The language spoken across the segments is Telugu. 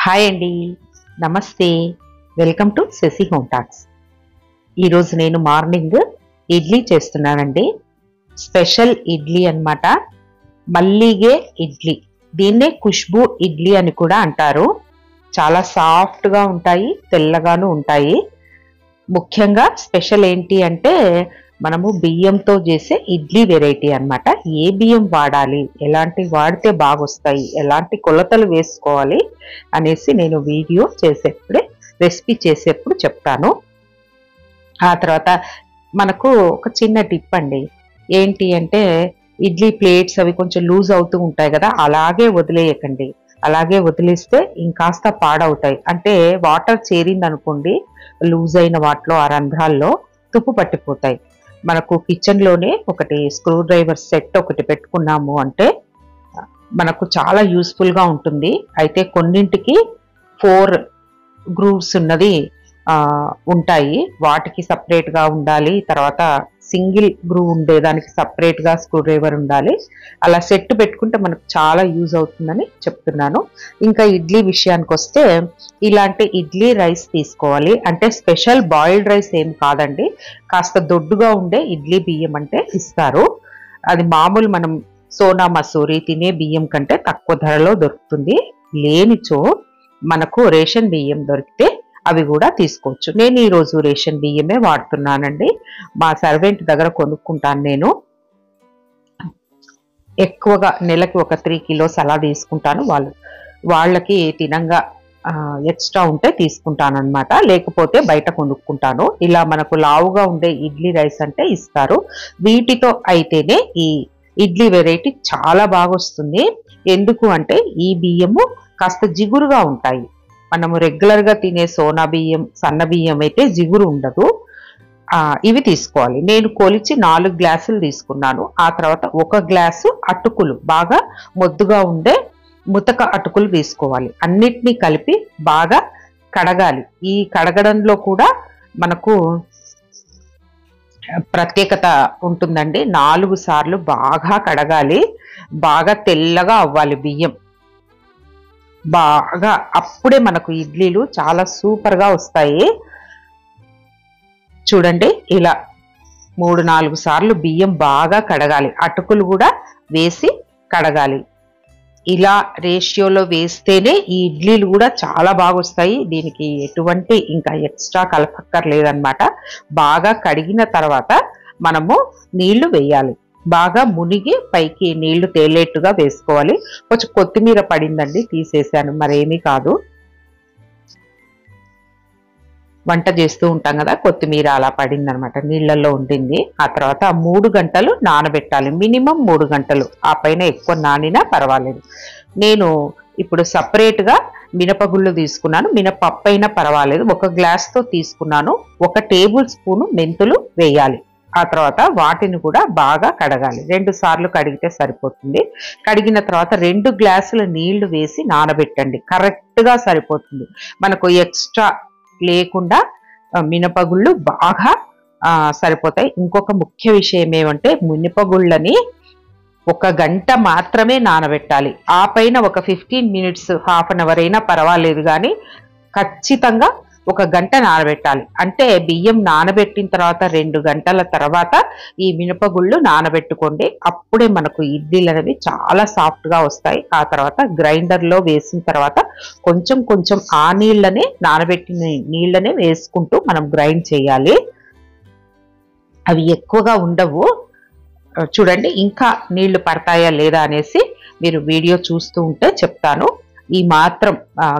హాయ్ అండి, నమస్తే. Welcome to Shashi home talks. ఈరోజు నేను మార్నింగ్ ఇడ్లీ చేస్తున్నానండి. స్పెషల్ ఇడ్లీ అన్నమాట. మల్లిగే ఇడ్లీ, దీన్నే ఖుష్బూ ఇడ్లీ అని కూడా అంటారు. చాలా సాఫ్ట్గా ఉంటాయి, తెల్లగాను ఉంటాయి. ముఖ్యంగా స్పెషల్ ఏంటి అంటే మనము బియ్యంతో చేసే ఇడ్లీ వెరైటీ అన్నమాట. ఏ బియ్యం వాడాలి, ఎలాంటి వాడితే బాగొస్తాయి, ఎలాంటి కొలతలు వేసుకోవాలి అనేసి నేను వీడియో చేసేప్పుడే, రెసిపీ చేసేప్పుడు చెప్తాను. ఆ తర్వాత మనకు ఒక చిన్న టిప్ అండి. ఏంటి అంటే ఇడ్లీ ప్లేట్స్ అవి కొంచెం లూజ్ అవుతూ ఉంటాయి కదా, అలాగే వదిలేయకండి. అలాగే వదిలేస్తే ఇంకాస్త పాడవుతాయి. అంటే వాటర్ చేరింది అనుకోండి, లూజ్ అయిన వాటిలో ఆ రంధ్రాల్లో తుప్పు పట్టిపోతాయి. మనకు కిచెన్లోనే ఒకటి స్క్రూ డ్రైవర్ సెట్ ఒకటి పెట్టుకున్నాము అంటే మనకు చాలా యూస్ఫుల్గా ఉంటుంది. అయితే కొన్నింటికి 4 గ్రూవ్స్ ఉన్నది ఉంటాయి, వాటికి సపరేట్గా ఉండాలి. తర్వాత సింగిల్ గ్రూవ్ ఉండేదానికి సపరేట్గా స్క్రూ డ్రైవర్ ఉండాలి. అలా సెట్ పెట్టుకుంటే మనకు చాలా యూజ్ అవుతుందని చెప్తున్నాను. ఇంకా ఇడ్లీ విషయానికి వస్తే ఇలాంటి ఇడ్లీ రైస్ తీసుకోవాలి. అంటే స్పెషల్ బాయిల్డ్ రైస్ ఏం కాదండి, కాస్త దొడ్డుగా ఉండే ఇడ్లీ బియ్యం అంటే ఇస్తారు. అది మామూలు మనం సోనా మసూరి తినే బియ్యం కంటే తక్కువ ధరలో దొరుకుతుంది. లేనిచో మనకు రేషన్ బియ్యం దొరికితే అవి కూడా తీసుకోవచ్చు. నేను ఈరోజు రేషన్ బియ్యమే వాడుతున్నానండి. మా సర్వెంట్ దగ్గర కొనుక్కుంటాను నేను. ఎక్కువగా నెలకి ఒక 3 కిలోస్ అలా తీసుకుంటాను. వాళ్ళకి తినంగా ఎక్స్ట్రా ఉంటే తీసుకుంటాను అనమాట, లేకపోతే బయట కొనుక్కుంటాను. ఇలా మనకు లావుగా ఉండే ఇడ్లీ రైస్ అంటే ఇస్తారు. వీటితో అయితేనే ఈ ఇడ్లీ వెరైటీ చాలా బాగా వస్తుంది. ఎందుకు అంటే ఈ బియ్యము కాస్త జిగురుగా ఉంటాయి. మనము రెగ్యులర్గా తినే సోనా బియ్యం, సన్న బియ్యం అయితే జిగురు ఉండదు. ఇవి తీసుకోవాలి. నేను కొలిచి 4 గ్లాసులు తీసుకున్నాను. ఆ తర్వాత 1 గ్లాసు అటుకులు, బాగా మొద్దుగా ఉండే ముతక అటుకులు తీసుకోవాలి. అన్నిటినీ కలిపి బాగా కడగాలి. ఈ కడగడంలో కూడా మనకు ప్రత్యేకత ఉంటుందండి. 4 సార్లు బాగా కడగాలి. బాగా తెల్లగా అవ్వాలి బియ్యం బాగా, అప్పుడే మనకు ఇడ్లీలు చాలా సూపర్గా వస్తాయి. చూడండి, ఇలా 3-4 సార్లు బియ్యం బాగా కడగాలి. అటుకులు కూడా వేసి కడగాలి. ఇలా రేషియోలో వేస్తేనే ఈ ఇడ్లీలు కూడా చాలా బాగా వస్తాయి. దీనికి ఎటువంటి ఇంకా ఎక్స్ట్రా కలపక్కర్లేదన్నమాట. బాగా కడిగిన తర్వాత మనము నీళ్లు వేయాలి. బాగా మునిగి పైకి నీళ్లు తేలేట్టుగా వేసుకోవాలి. కొంచెం కొత్తిమీర పడిందండి, తీసేసాను, మరేమీ కాదు. వంట చేస్తూ ఉంటాం కదా, కొత్తిమీర అలా పడిందనమాట, నీళ్ళల్లో ఉండింది. ఆ తర్వాత 3 గంటలు నానబెట్టాలి, మినిమం 3 గంటలు. ఆ పైన ఎక్కువ నానినా పర్వాలేదు. నేను ఇప్పుడు సపరేట్గా మినపగుళ్ళు తీసుకున్నాను. మినపప్పు అయినా పర్వాలేదు. 1 గ్లాస్తో తీసుకున్నాను. 1 టేబుల్ స్పూను మెంతులు వేయాలి. ఆ తర్వాత వాటిని కూడా బాగా కడగాలి. 2 సార్లు కడిగితే సరిపోతుంది. కడిగిన తర్వాత 2 గ్లాసుల నీళ్లు వేసి నానబెట్టండి. కరెక్ట్గా సరిపోతుంది. మనకు ఎక్స్ట్రా లేకుండా మినపగుళ్ళు బాగా సరిపోతాయి. ఇంకొక ముఖ్య విషయం ఏమంటే మినపగుళ్ళని 1 గంట మాత్రమే నానబెట్టాలి. ఆ పైన ఒక 15 మినిట్స్, హాఫ్ అన్ అవర్ అయినా పర్వాలేదు, కానీ ఖచ్చితంగా 1 గంట నానబెట్టాలి. అంటే బియ్యం నానబెట్టిన తర్వాత 2 గంటల తర్వాత ఈ మినపగుళ్ళు నానబెట్టుకోండి. అప్పుడే మనకు ఇడ్లీలు అనేవి చాలా సాఫ్ట్గా వస్తాయి. ఆ తర్వాత గ్రైండర్లో వేసిన తర్వాత కొంచెం కొంచెం ఆ నీళ్ళనే, నానబెట్టిన నీళ్ళనే వేసుకుంటూ మనం గ్రైండ్ చేయాలి. అవి ఎక్కువగా ఉండవు. చూడండి, ఇంకా నీళ్లు పడతాయా లేదా అనేసి మీరు వీడియో చూస్తూ ఉంటే చెప్తాను. ఈ మాత్రం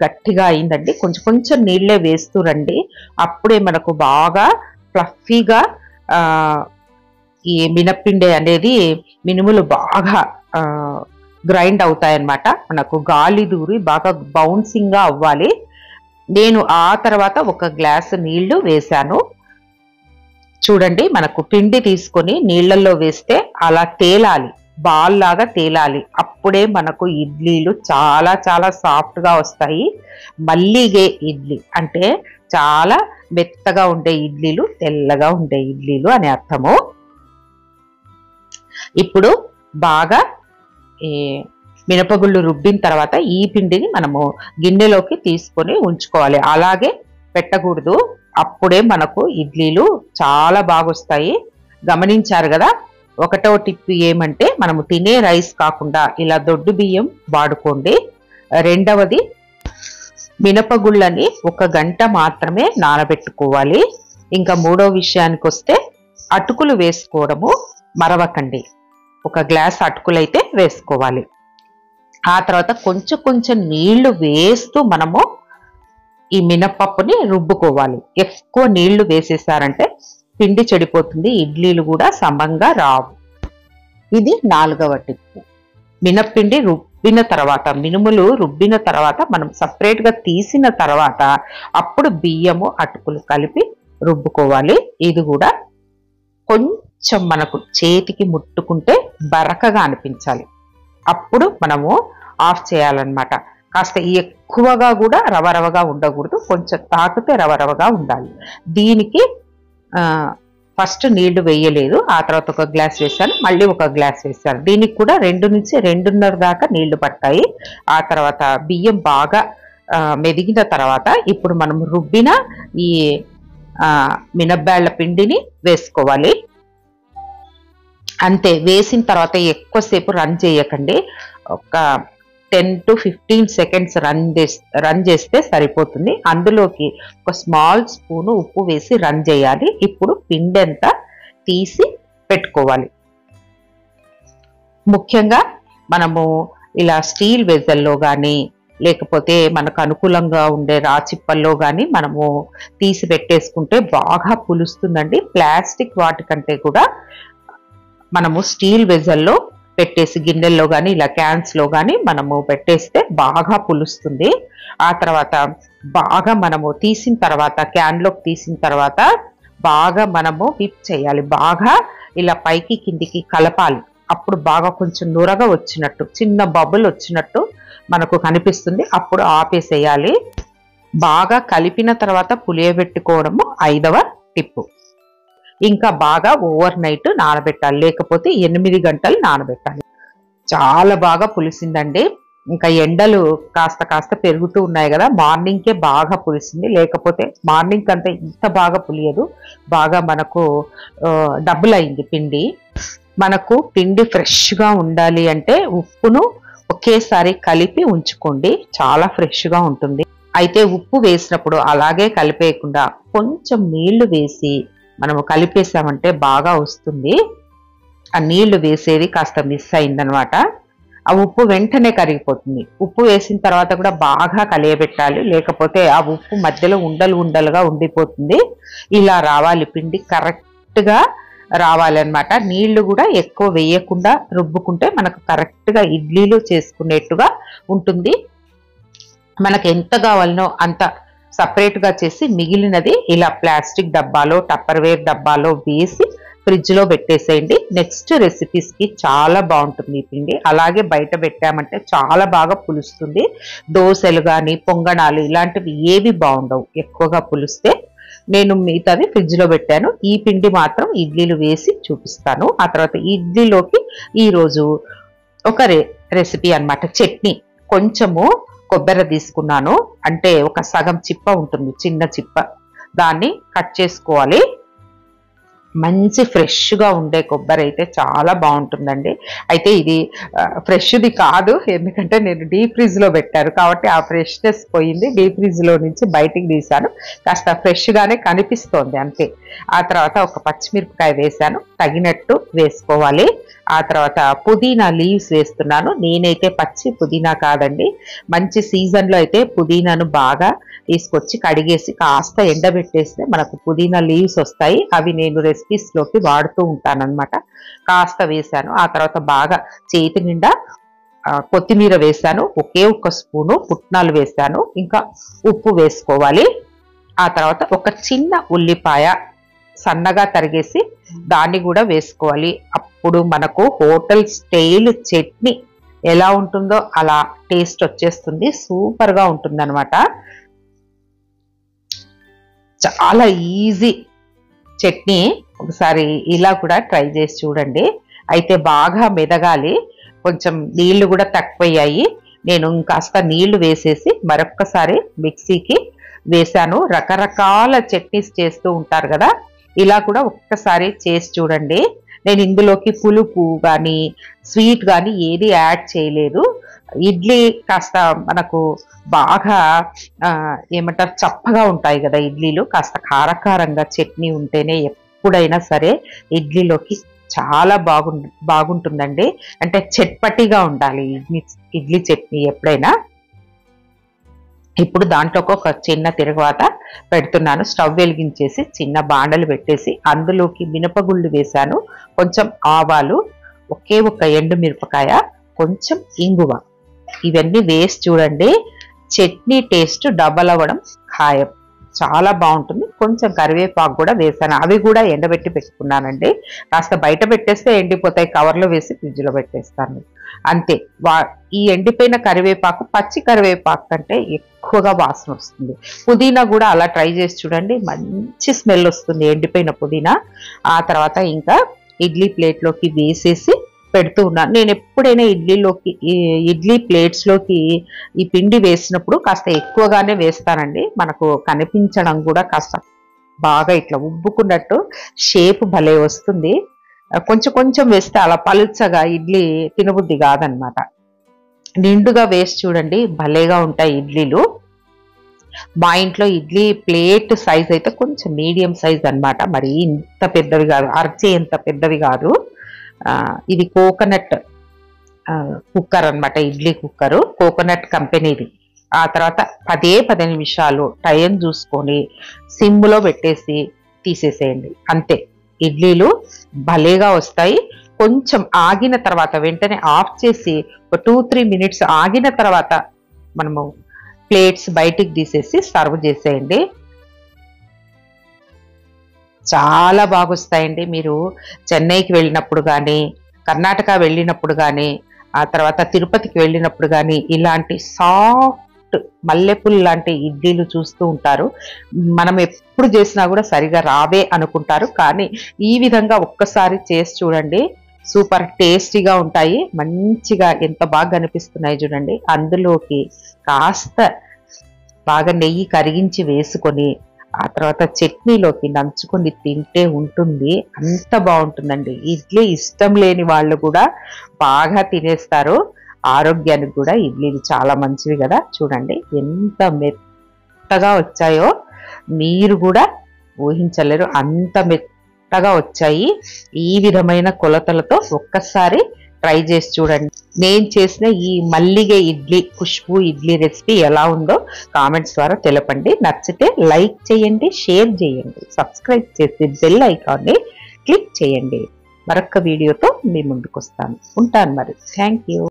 గట్టిగా అయిందండి. కొంచెం కొంచెం నీళ్ళే వేస్తూ రండి. అప్పుడే మనకు బాగా ఫ్లఫీగా ఈ మినప్పిండి అనేది, మినుములు బాగా గ్రైండ్ అవుతాయన్నమాట. మనకు గాలి దూరి బాగా బౌన్సింగ్గా అవ్వాలి. నేను ఆ తర్వాత 1 గ్లాసు నీళ్లు వేశాను. చూడండి, మనకు పిండి తీసుకొని నీళ్ళల్లో వేస్తే అలా తేలాలి, బాల్ లాగా తేలాలి. అప్పుడే మనకు ఇడ్లీలు చాలా చాలా సాఫ్ట్గా వస్తాయి. మల్లిగే ఇడ్లీ అంటే చాలా మెత్తగా ఉండే ఇడ్లీలు, తెల్లగా ఉండే ఇడ్లీలు అని అర్థము. ఇప్పుడు బాగా మినపగుళ్ళు రుబ్బిన తర్వాత ఈ పిండిని మనము గిన్నెలోకి తీసుకొని ఉంచుకోవాలి. అలాగే పెట్టకూడదు. అప్పుడే మనకు ఇడ్లీలు చాలా బాగొస్తాయి. గమనించారు కదా. ఒకటో టిప్ ఏమంటే మనము తినే రైస్ కాకుండా ఇలా దొడ్డు బియ్యం వాడుకోండి. రెండవది మినపగుళ్ళని 1 గంట మాత్రమే నానబెట్టుకోవాలి. ఇంకా మూడో విషయానికి వస్తే అటుకులు వేసుకోవడము మరవకండి. 1 గ్లాస్ అటుకులైతే వేసుకోవాలి. ఆ తర్వాత కొంచెం కొంచెం నీళ్లు వేస్తూ మనము ఈ మినపప్పుని రుబ్బుకోవాలి. ఎక్కువ నీళ్లు వేసేసారంటే పిండి చెడిపోతుంది, ఇడ్లీలు కూడా సమంగా రావు. ఇది 4వ టిప్. మినప్పిండి రుబ్బిన తర్వాత, మినుములు రుబ్బిన తర్వాత మనం సపరేట్గా తీసిన తర్వాత అప్పుడు బియ్యము అటుకులు కలిపి రుబ్బుకోవాలి. ఇది కూడా కొంచెం మనకు చేతికి ముట్టుకుంటే బరకగా అనిపించాలి. అప్పుడు మనము ఆఫ్ చేయాలన్నమాట. కాస్త ఎక్కువగా కూడా రవరవగా ఉండకూడదు, కొంచెం తాకితే రవరవగా ఉండాలి. దీనికి ఫస్ట్ నీళ్లు వేయలేదు, ఆ తర్వాత 1 గ్లాస్ వేసాను, మళ్ళీ 1 గ్లాస్ వేసాను. దీనికి కూడా 2 నుంచి 2.5 దాకా నీళ్లు పట్టాయి. ఆ తర్వాత బియ్యం బాగా మెదిగిన తర్వాత ఇప్పుడు మనం రుబ్బిన ఈ మినప్పాళ్ల పిండిని వేసుకోవాలి. అంతే. వేసిన తర్వాత ఎక్కువసేపు రన్ చేయకండి. ఒక 10 to 15 సెకండ్స్ రన్ చేస్తే సరిపోతుంది. అందులోకి 1 స్మాల్ స్పూను ఉప్పు వేసి రన్ చేయాలి. ఇప్పుడు పిండి అంతా తీసి పెట్టుకోవాలి. ముఖ్యంగా మనము ఇలా స్టీల్ వెజల్లో కానీ లేకపోతే మనకు అనుకూలంగా ఉండే రాచిప్పల్లో కానీ మనము తీసి పెట్టేసుకుంటే బాగా పులుస్తుందండి. ప్లాస్టిక్ వాటికంటే కూడా మనము స్టీల్ వెజల్లో పెట్టేసి గిన్నెల్లో కానీ ఇలా క్యాన్స్లో కానీ మనము పెట్టేస్తే బాగా పులుస్తుంది. ఆ తర్వాత బాగా మనము తీసిన తర్వాత క్యాన్లోకి తీసిన తర్వాత బాగా మనము విప్ చేయాలి. బాగా ఇలా పైకి కిందికి కలపాలి. అప్పుడు బాగా కొంచెం నురగ వచ్చినట్టు, చిన్న బబుల్ వచ్చినట్టు మనకు కనిపిస్తుంది. అప్పుడు ఆపేసేయాలి. బాగా కలిపిన తర్వాత పులియబెట్టుకోవడము 5వ టిప్పు. ఇంకా బాగా ఓవర్ నైట్ నానబెట్టాలి, లేకపోతే 8 గంటలు నానబెట్టాలి. చాలా బాగా పులిసిందండి. ఇంకా ఎండలు కాస్త పెరుగుతూ ఉన్నాయి కదా, మార్నింగ్కే బాగా పులిసింది. లేకపోతే మార్నింగ్ అంతా ఇంత బాగా పులియదు. బాగా మనకు డబుల్ అయింది పిండి. మనకు పిండి ఫ్రెష్గా ఉండాలి అంటే ఉప్పును ఒకేసారి కలిపి ఉంచుకోండి, చాలా ఫ్రెష్గా ఉంటుంది. అయితే ఉప్పు వేసినప్పుడు అలాగే కలిపేయకుండా కొంచెం నీళ్లు వేసి మనము కలిపేసామంటే బాగా వస్తుంది. ఆ నీళ్లు వేసేది కాస్త మిస్ అయిందనమాట. ఆ ఉప్పు వెంటనే కరిగిపోతుంది. ఉప్పు వేసిన తర్వాత కూడా బాగా కలియబెట్టాలి, లేకపోతే ఆ ఉప్పు మధ్యలో ఉండలుగా ఉండిపోతుంది. ఇలా రావాలి, పిండి కరెక్ట్గా రావాలన్నమాట. నీళ్లు కూడా ఎక్కువ వేయకుండా రుబ్బుకుంటే మనకు కరెక్ట్గా ఇడ్లీలు చేసుకునేట్టుగా ఉంటుంది. మనకు ఎంత కావాలనో అంత సపరేట్గా చేసి మిగిలినది ఇలా ప్లాస్టిక్ డబ్బాలో, టప్పర్వేర్ డబ్బాలో వేసి ఫ్రిడ్జ్లో పెట్టేసేయండి. నెక్స్ట్ రెసిపీస్కి చాలా బాగుంటుంది ఈ పిండి. అలాగే బయట పెట్టామంటే చాలా బాగా పులుస్తుంది. దోశలు కానీ పొంగనాలు ఇలాంటివి ఏవి బాగుండవు ఎక్కువగా పులిస్తే. నేను మిగతాది ఫ్రిడ్జ్లో పెట్టాను. ఈ పిండి మాత్రం ఇడ్లీలు వేసి చూపిస్తాను. ఆ తర్వాత ఇడ్లీలోకి ఈరోజు ఒక రెసిపీ అన్నమాట, చట్నీ. కొంచెము కొబ్బరి తీసుకున్నాను, అంటే ఒక సగం చిప్ప ఉంటుంది, చిన్న చిప్ప. దాన్ని కట్ చేసుకోవాలి. మంచి ఫ్రెష్గా ఉండే కొబ్బరి అయితే చాలా బాగుంటుందండి. అయితే ఇది ఫ్రెష్ది కాదు, ఎందుకంటే నేను డీప్ ఫ్రిడ్జ్లో పెట్టాను కాబట్టి ఆ ఫ్రెష్నెస్ పోయింది. డీప్ ఫ్రిడ్జ్లో నుంచి బయటికి తీసాను, కాస్త ఫ్రెష్గానే కనిపిస్తోంది అంతే. ఆ తర్వాత ఒక పచ్చిమిరపకాయ వేసాను, తగినట్టు వేసుకోవాలి. ఆ తర్వాత పుదీనా లీవ్స్ వేస్తున్నాను. నేనైతే పచ్చి పుదీనా కాదండి, మంచి సీజన్లో అయితే పుదీనాను బాగా తీసుకొచ్చి కడిగేసి కాస్త ఎండబెట్టేస్తే మనకు పుదీనా లీవ్స్ వస్తాయి. అవి నేను రెసిపీస్లోకి వాడుతూ ఉంటానన్నమాట. కాస్త వేసాను. ఆ తర్వాత బాగా చేతి నిండా కొత్తిమీర వేసాను, ఒకే 1 స్పూను పుట్నాలు వేసాను, ఇంకా ఉప్పు వేసుకోవాలి. ఆ తర్వాత ఒక చిన్న ఉల్లిపాయ సన్నగా తరిగేసి దాన్ని కూడా వేసుకోవాలి. అప్పుడు మనకు హోటల్ స్టైల్ చట్నీ ఎలా ఉంటుందో అలా టేస్ట్ వచ్చేస్తుంది. సూపర్గా ఉంటుంది అనమాట. చాలా ఈజీ చట్నీ. ఒకసారి ఇలా కూడా ట్రై చేసి చూడండి. అయితే బాగా మెదగాలి. కొంచెం నీళ్లు కూడా తక్కువయ్యాయి. నేను ఇంకాస్త నీళ్లు వేసేసి మరొక్కసారి మిక్సీకి వేసాను. రకరకాల చట్నీస్ చేస్తూ ఉంటారు కదా, ఇలా కూడా ఒక్కసారి చేసి చూడండి. నేను ఇందులోకి పులుపు కానీ స్వీట్ కానీ ఏది యాడ్ చేయలేదు. ఇడ్లీ కాస్త మనకు బాగా ఏమంటారు చప్పగా ఉంటాయి కదా ఇడ్లీలు, కాస్త కారకారంగా చట్నీ ఉంటేనే ఎప్పుడైనా సరే ఇడ్లీలోకి చాలా బాగుంటుందండి. అంటే చట్పటిగా ఉండాలి ఇడ్లీ చట్నీ ఎప్పుడైనా. ఇప్పుడు దాంట్లోకి ఒక చిన్న తిరగవాత పెడుతున్నాను. స్టవ్ వెలిగించేసి చిన్న బాండలు పెట్టేసి అందులోకి మినపగుళ్ళు వేశాను, కొంచెం ఆవాలు, ఒకే ఒక ఎండు మిరపకాయ, కొంచెం ఇంగువ, ఇవన్నీ వేసి చూడండి. చట్నీ టేస్ట్ డబల్ అవ్వడం ఖాయం, చాలా బాగుంటుంది. కొంచెం కరివేపాకు కూడా వేసాను, అవి కూడా ఎండబెట్టి పెట్టుకున్నానండి. కాస్త బయట పెట్టేస్తే ఎండిపోతాయి, కవర్లో వేసి ఫ్రిడ్జ్లో పెట్టేస్తాను అంతే. ఈ ఎండిపోయిన కరివేపాకు పచ్చి కరివేపాకు కంటే ఎక్కువగా వాసన వస్తుంది. పుదీనా కూడా అలా ట్రై చేసి చూడండి, మంచి స్మెల్ వస్తుంది ఎండిపోయిన పుదీనా. ఆ తర్వాత ఇంకా ఇడ్లీ ప్లేట్లోకి వేసేసి పెడుతూ ఉన్నాను. నేను ఎప్పుడైనా ఇడ్లీ ప్లేట్స్లోకి ఈ పిండి వేసినప్పుడు కాస్త ఎక్కువగానే వేస్తానండి. మనకు కనిపించడం కూడా కాస్త బాగా ఇట్లా ఉబ్బుకున్నట్టు షేప్ భలే వస్తుంది. కొంచెం కొంచెం వేస్తే అలా పలుచగా ఇడ్లీ తినబుద్ధి కాదనమాట. నిండుగా వేసి చూడండి, భలేగా ఉంటాయి ఇడ్లీలు. మా ఇంట్లో ఇడ్లీ ప్లేట్ సైజ్ అయితే కొంచెం మీడియం సైజ్ అనమాట, మరి ఇంత పెద్దవి కాదు, అరచే ఎంత పెద్దవి కాదు. ఇది కోకోనట్ కుక్కర్ అనమాట, ఇడ్లీ కుక్కరు, కోకోనట్ కంపెనీది. ఆ తర్వాత 10 నిమిషాలు టైం చూసుకొని సిమ్లో పెట్టేసి తీసేసేయండి అంతే. ఇడ్లీలు భలేగా వస్తాయి. కొంచెం ఆగిన తర్వాత వెంటనే ఆఫ్ చేసి ఒక 2-3 మినిట్స్ ఆగిన తర్వాత మనము ప్లేట్స్ బయటికి తీసేసి సర్వ్ చేసేయండి. చాలా బాగొస్తాయండి. మీరు చెన్నైకి వెళ్ళినప్పుడు కానీ, కర్ణాటక వెళ్ళినప్పుడు కానీ, ఆ తర్వాత తిరుపతికి వెళ్ళినప్పుడు కానీ ఇలాంటి సాఫ్ట్ మల్లెపూలు లాంటి ఇడ్లీలు చూస్తూ ఉంటారు. మనం ఎప్పుడు చేసినా కూడా సరిగా రావే అనుకుంటారు, కానీ ఈ విధంగా ఒక్కసారి చేసి చూడండి, సూపర్ టేస్టీగా ఉంటాయి. మంచిగా ఎంత బాగా కనిపిస్తున్నాయి చూడండి. అందులోకి కాస్త బాగా నెయ్యి కరిగించి వేసుకొని ఆ తర్వాత చట్నీలోకి నంచుకొని తింటే ఉంటుంది, అంత బాగుంటుందండి. ఇడ్లీ ఇష్టం లేని వాళ్ళు కూడా బాగా తినేస్తారు. ఆరోగ్యానికి కూడా ఇడ్లీలు చాలా మంచివి కదా. చూడండి ఎంత మెత్తగా వచ్చాయో, మీరు కూడా ఊహించలేరు, అంత మెత్తగా వచ్చాయి. ఈ విధమైన కొలతలతో ఒక్కసారి ట్రై చేసి చూడండి. నేను చేసిన ఈ మల్లిగ ఇడ్లీ, ఖుష్బూ ఇడ్లీ రెసిపీ ఎలా ఉందో కామెంట్స్ ద్వారా తెలపండి. నచ్చితే లైక్ చేయండి, షేర్ చేయండి, సబ్స్క్రైబ్ చేసి బెల్ ఐకాన్ని క్లిక్ చేయండి. మరొక వీడియోతో మీ ముందుకు వస్తాను. ఉంటాను మరి. Thank you.